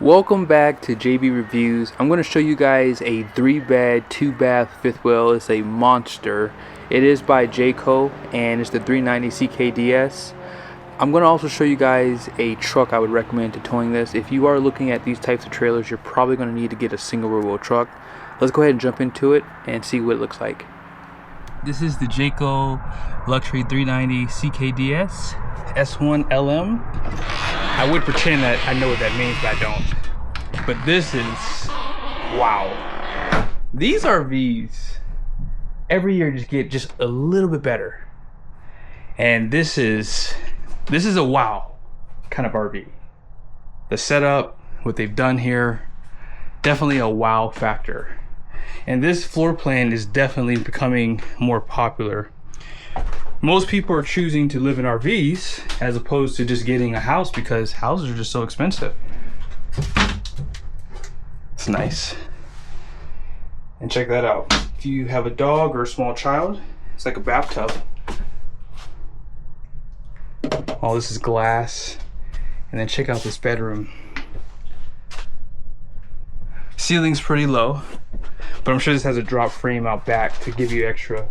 Welcome back to JB Reviews. I'm going to show you guys a 3-bed, 2-bath fifth wheel. It's a monster. It is by Jayco and it's the 390 CKDS. I'm going to also show you guys a truck I would recommend to towing this. If you are looking at these types of trailers, you're probably going to need to get a single rear wheel truck. Let's go ahead and jump into it and see what it looks like. This is the Jayco Luxury 390 CKDS S1 LM. I would pretend that I know what that means, but I don't. But this is, wow. These RVs every year just get just a little bit better. And this is a wow kind of RV. The setup, what they've done here, definitely a wow factor. And this floor plan is definitely becoming more popular. Most people are choosing to live in RVs as opposed to just getting a house because houses are just so expensive. It's nice. And check that out. If you have a dog or a small child, it's like a bathtub. All this is glass. And then check out this bedroom. Ceiling's pretty low, but I'm sure this has a drop frame out back to give you extra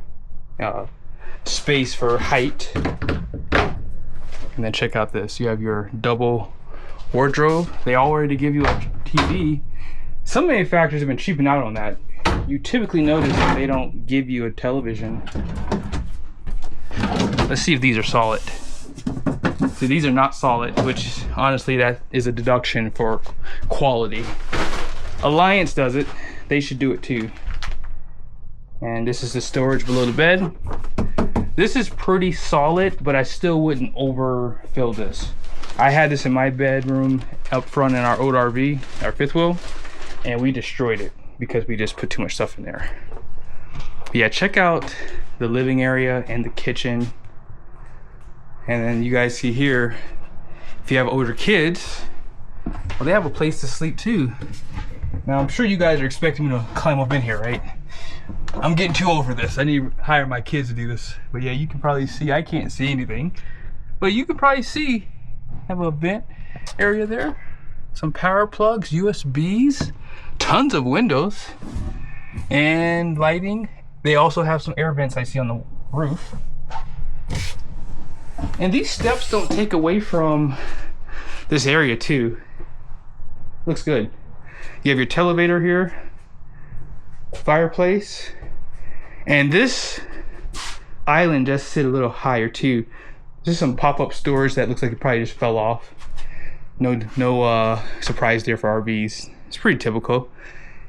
space for height. And then check out this. You have your double wardrobe. They already give you a TV. Some manufacturers have been cheaping out on that. You typically notice that they don't give you a television. Let's see if these are solid. See, these are not solid, which honestly that is a deduction for quality. Alliance does it. They should do it too. And this is the storage below the bed. This is pretty solid, but I still wouldn't overfill this. I had this in my bedroom up front in our old RV, our fifth wheel, and we destroyed it because we just put too much stuff in there. But yeah, check out the living area and the kitchen. And then you guys see here, if you have older kids, well, they have a place to sleep too. Now, I'm sure you guys are expecting me to climb up in here, right? I'm getting too old for this. I need to hire my kids to do this. But yeah, you can probably see, I can't see anything. But you can probably see, have a vent area there. Some power plugs, USBs, tons of windows, and lighting. They also have some air vents I see on the roof. And these steps don't take away from this area too. Looks good. You have your televator here, fireplace, and this island just sit a little higher too. Just some pop-up storage that looks like it probably just fell off. No surprise there for RVs. It's pretty typical.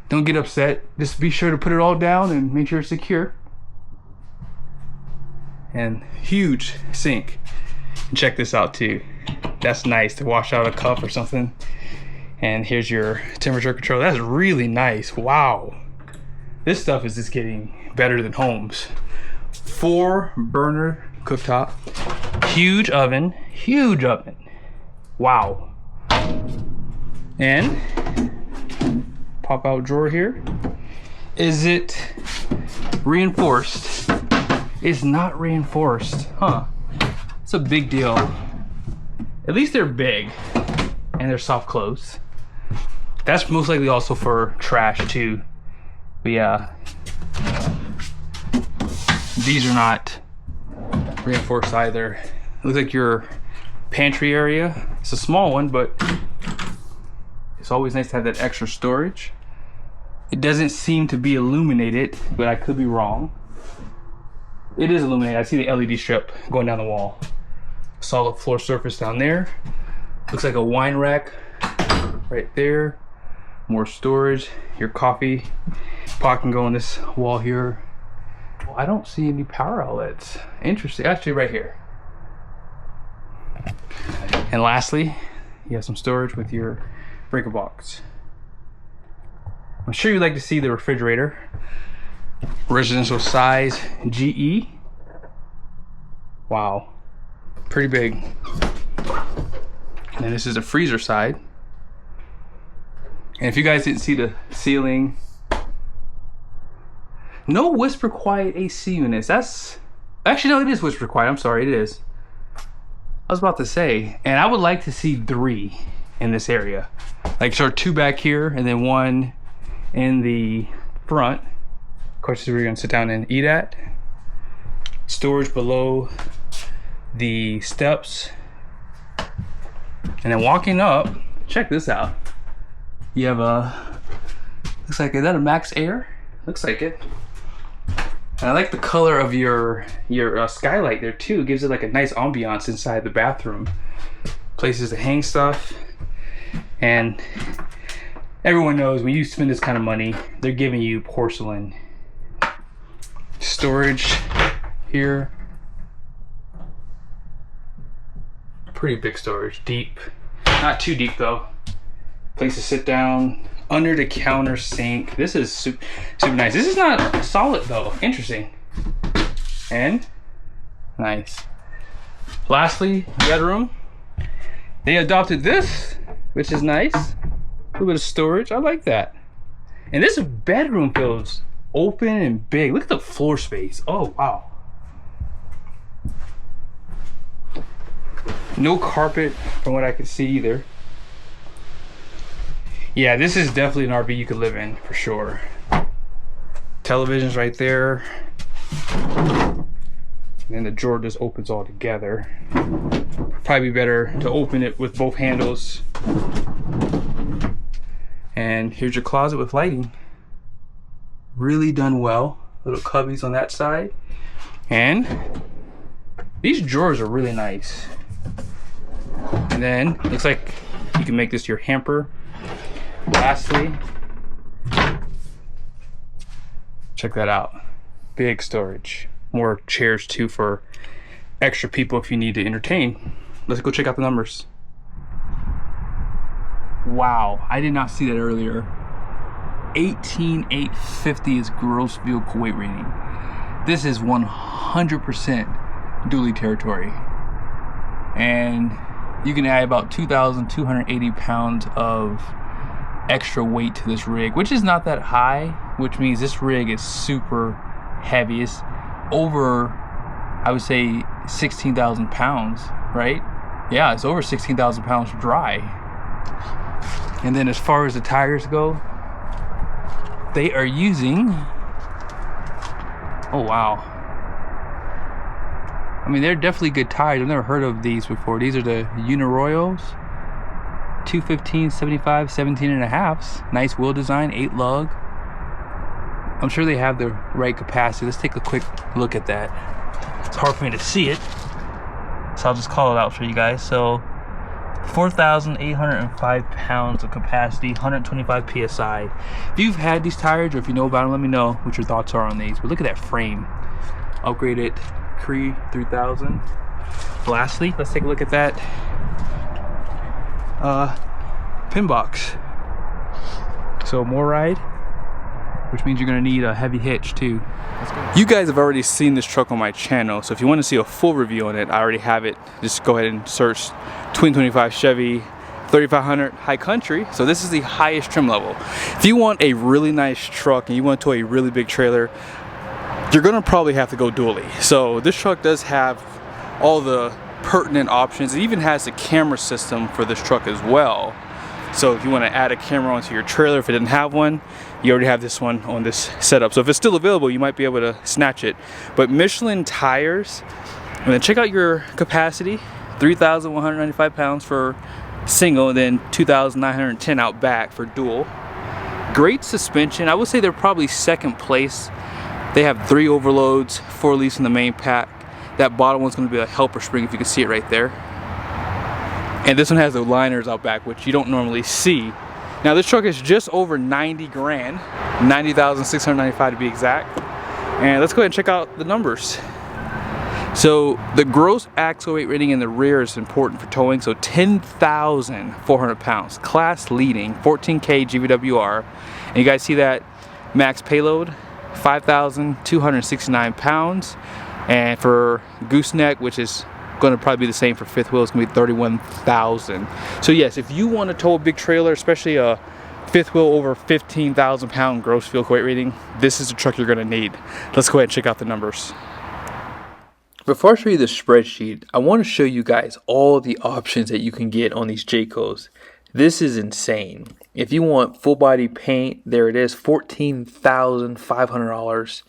Don't get upset. Just be sure to put it all down and make sure it's secure. And huge sink. And check this out too. That's nice to wash out a cup or something. And here's your temperature control. That's really nice. Wow. This stuff is just getting better than homes. 4-burner cooktop. Huge oven. Huge oven. Wow. And pop out drawer here. Is it reinforced? It's not reinforced. Huh. It's a big deal. At least they're big. And they're soft close. That's most likely also for trash too. But yeah, these are not reinforced either. It looks like your pantry area. It's a small one, but it's always nice to have that extra storage. It doesn't seem to be illuminated, but I could be wrong. It is illuminated. I see the LED strip going down the wall. Solid floor surface down there. Looks like a wine rack right there. More storage. Your coffee pot can go on this wall here. Well, I don't see any power outlets. Interesting. Actually, right here. And lastly, you have some storage with your breaker box. I'm sure you'd like to see the refrigerator. Residential size GE. Wow. Pretty big. And then this is the freezer side. And if you guys didn't see the ceiling, no whisper quiet AC units. That's actually, no, it is whisper quiet. I'm sorry, it is. I was about to say, and I would like to see 3 in this area. Like sort of 2 back here and then 1 in the front. Of course, this is where you're gonna sit down and eat at. Storage below the steps. And then walking up, check this out. You have a, looks like, is that a Max Air? Looks like it. And I like the color of your skylight there too. It gives it like a nice ambiance inside the bathroom. Places to hang stuff. And everyone knows when you spend this kind of money, they're giving you porcelain. Storage here. Pretty big storage, deep. Not too deep though. Place to sit down. Under the counter sink. This is super nice. This is not solid though. Interesting. And nice. Lastly, bedroom. They adopted this, which is nice. A little bit of storage. I like that. And this bedroom feels open and big. Look at the floor space. Oh wow. No carpet from what I can see either. Yeah, this is definitely an RV you could live in for sure. Television's right there. And then the drawer just opens all together. Probably better to open it with both handles. And here's your closet with lighting. Really done well. Little cubbies on that side. And these drawers are really nice. And then looks like you can make this your hamper. Lastly, check that out. Big storage. More chairs too for extra people if you need to entertain. Let's go check out the numbers. Wow, I did not see that earlier. 18,850 is gross vehicle weight rating. This is 100% dually territory. And you can add about 2,280 pounds of extra weight to this rig, which is not that high, which means this rig is super heavy. It's over, I would say, 16,000 pounds, right? Yeah, it's over 16,000 pounds dry. And then as far as the tires go, they are using, oh wow, I mean, they're definitely good tires. I've never heard of these before. These are the Uniroyals 215 75 17 and a halves. Nice wheel design, 8 lug. I'm sure they have the right capacity. Let's take a quick look at that. It's hard for me to see it, so I'll just call it out for you guys. So 4,805 pounds of capacity, 125 psi. If you've had these tires or if you know about them, let me know what your thoughts are on these. But look at that frame, upgraded Cree 3000. Lastly, let's take a look at that pin box. So more ride, which means you're gonna need a heavy hitch too. You guys have already seen this truck on my channel, so if you want to see a full review on it, I already have it. Just go ahead and search 2025 Chevy 3500 High Country. So this is the highest trim level. If you want a really nice truck and you want to tow a really big trailer, you're gonna probably have to go dually. So this truck does have all the pertinent options. It even has a camera system for this truck as well. So if you want to add a camera onto your trailer, if it didn't have one, you already have this one on this setup. So if it's still available, you might be able to snatch it. But Michelin tires, and then check out your capacity, 3,195 pounds for single, and then 2,910 out back for dual. Great suspension. I would say they're probably second place. They have 3 overloads, 4 leaves in the main pack. That bottom one's going to be a helper spring, if you can see it right there. And this one has the liners out back, which you don't normally see. Now this truck is just over 90 grand, 90,695 to be exact. And let's go ahead and check out the numbers. So the gross axle weight rating in the rear is important for towing. So 10,400 pounds, class leading, 14K GVWR. And you guys see that max payload, 5,269 pounds. And for gooseneck, which is going to probably be the same for fifth wheel, it's going to be 31,000. So yes, if you want to tow a big trailer, especially a fifth wheel over 15,000 pound gross vehicle weight rating, this is the truck you're going to need. Let's go ahead and check out the numbers. Before I show you the spreadsheet, I want to show you guys all the options that you can get on these Jaycos. This is insane. If you want full body paint, there it is, $14,500.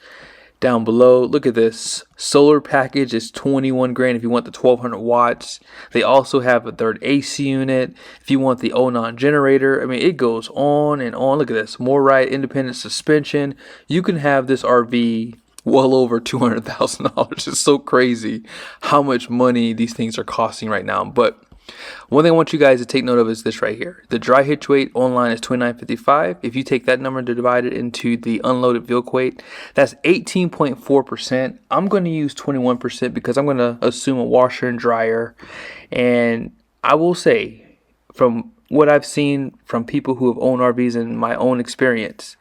Down below, look at this. Solar package is 21 grand if you want the 1200 watts. They also have a third AC unit if you want the Onan generator. I mean, it goes on and on. Look at this. More ride independent suspension. You can have this RV well over $200,000. It's so crazy how much money these things are costing right now. But one thing I want you guys to take note of is this right here. The dry hitch weight online is $29.55. If you take that number and divide it into the unloaded vehicle weight, that's 18.4%. I'm going to use 21% because I'm going to assume a washer and dryer. And I will say, from what I've seen from people who have owned RVs and my own experience,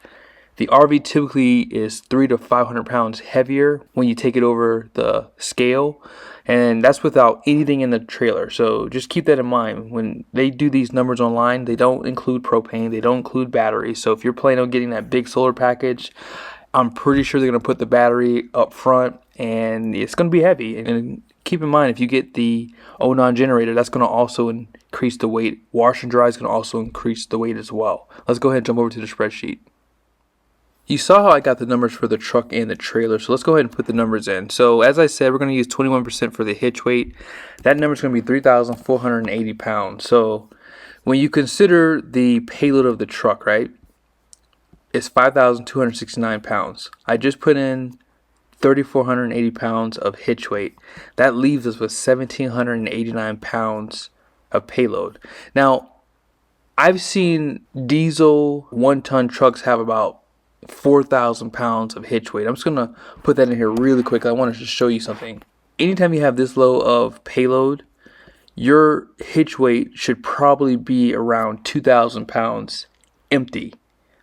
the RV typically is 300 to 500 pounds heavier when you take it over the scale, and that's without anything in the trailer. So just keep that in mind. When they do these numbers online, they don't include propane, they don't include batteries. So if you're planning on getting that big solar package, I'm pretty sure they're going to put the battery up front, and it's going to be heavy. And keep in mind, if you get the Onan generator, that's going to also increase the weight. Wash and dry is going to also increase the weight as well. Let's go ahead and jump over to the spreadsheet. You saw how I got the numbers for the truck and the trailer, so let's go ahead and put the numbers in. So as I said, we're going to use 21% for the hitch weight. That number is going to be 3,480 pounds. So when you consider the payload of the truck, right, it's 5,269 pounds. I just put in 3,480 pounds of hitch weight. That leaves us with 1,789 pounds of payload. Now, I've seen diesel 1-ton trucks have about 4,000 pounds of hitch weight. I'm just gonna put that in here really quick. I want to just show you something. Anytime you have this low of payload, your hitch weight should probably be around 2,000 pounds empty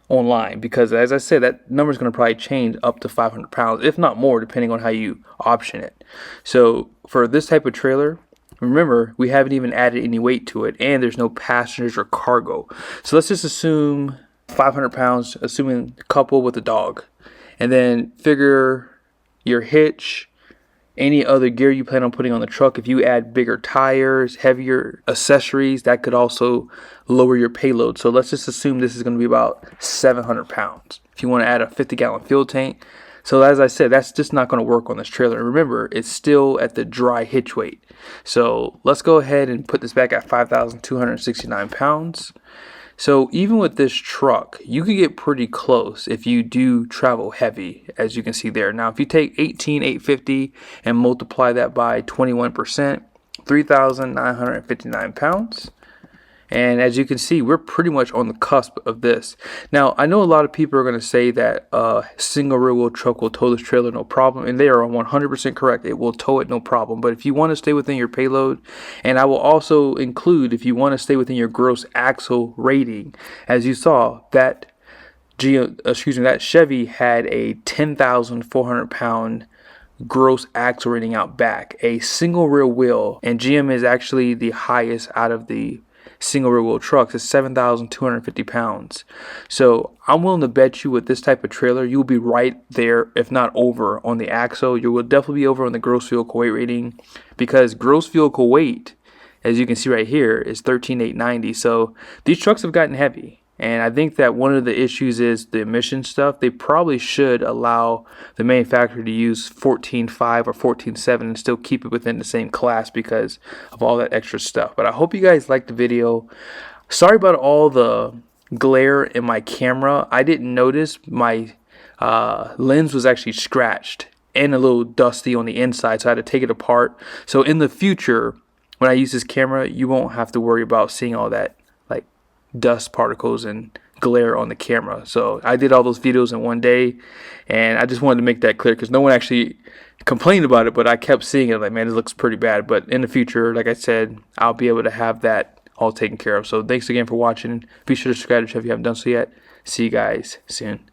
online, because as I said, that number is going to probably change up to 500 pounds, if not more, depending on how you option it. So for this type of trailer, remember, we haven't even added any weight to it, and there's no passengers or cargo. So let's just assume 500 pounds, assuming couple with a dog, and then figure your hitch, any other gear you plan on putting on the truck. If you add bigger tires, heavier accessories, that could also lower your payload. So let's just assume this is going to be about 700 pounds. If you want to add a 50-gallon fuel tank. So as I said, that's just not going to work on this trailer. And remember, it's still at the dry hitch weight. So let's go ahead and put this back at 5,269 pounds. So even with this truck, you can get pretty close if you do travel heavy, as you can see there. Now, if you take 18,850 and multiply that by 21%, 3,959 pounds. And as you can see, we're pretty much on the cusp of this. Now, I know a lot of people are going to say that a single rear wheel truck will tow this trailer no problem, and they are 100% correct. It will tow it no problem. But if you want to stay within your payload, and I will also include if you want to stay within your gross axle rating, as you saw, that that Chevy had a 10,400 pound gross axle rating out back, a single rear wheel, and GM is actually the highest out of the single rear wheel trucks. Is 7,250 pounds. So I'm willing to bet you with this type of trailer, you'll be right there, if not over, on the axle. You will definitely be over on the gross vehicle weight rating, because gross vehicle weight, as you can see right here, is 13,890. So these trucks have gotten heavy. And I think that one of the issues is the emission stuff. They probably should allow the manufacturer to use 14.5 or 14.7 and still keep it within the same class because of all that extra stuff. But I hope you guys liked the video. Sorry about all the glare in my camera. I didn't notice my lens was actually scratched and a little dusty on the inside, so I had to take it apart. So in the future, when I use this camera, you won't have to worry about seeing all that dust particles and glare on the camera. So I did all those videos in one day, and I just wanted to make that clear because no one actually complained about it, but I kept seeing it like, man, this looks pretty bad. But in the future, like I said, I'll be able to have that all taken care of. So thanks again for watching. Be sure to subscribe if you haven't done so yet. See you guys soon.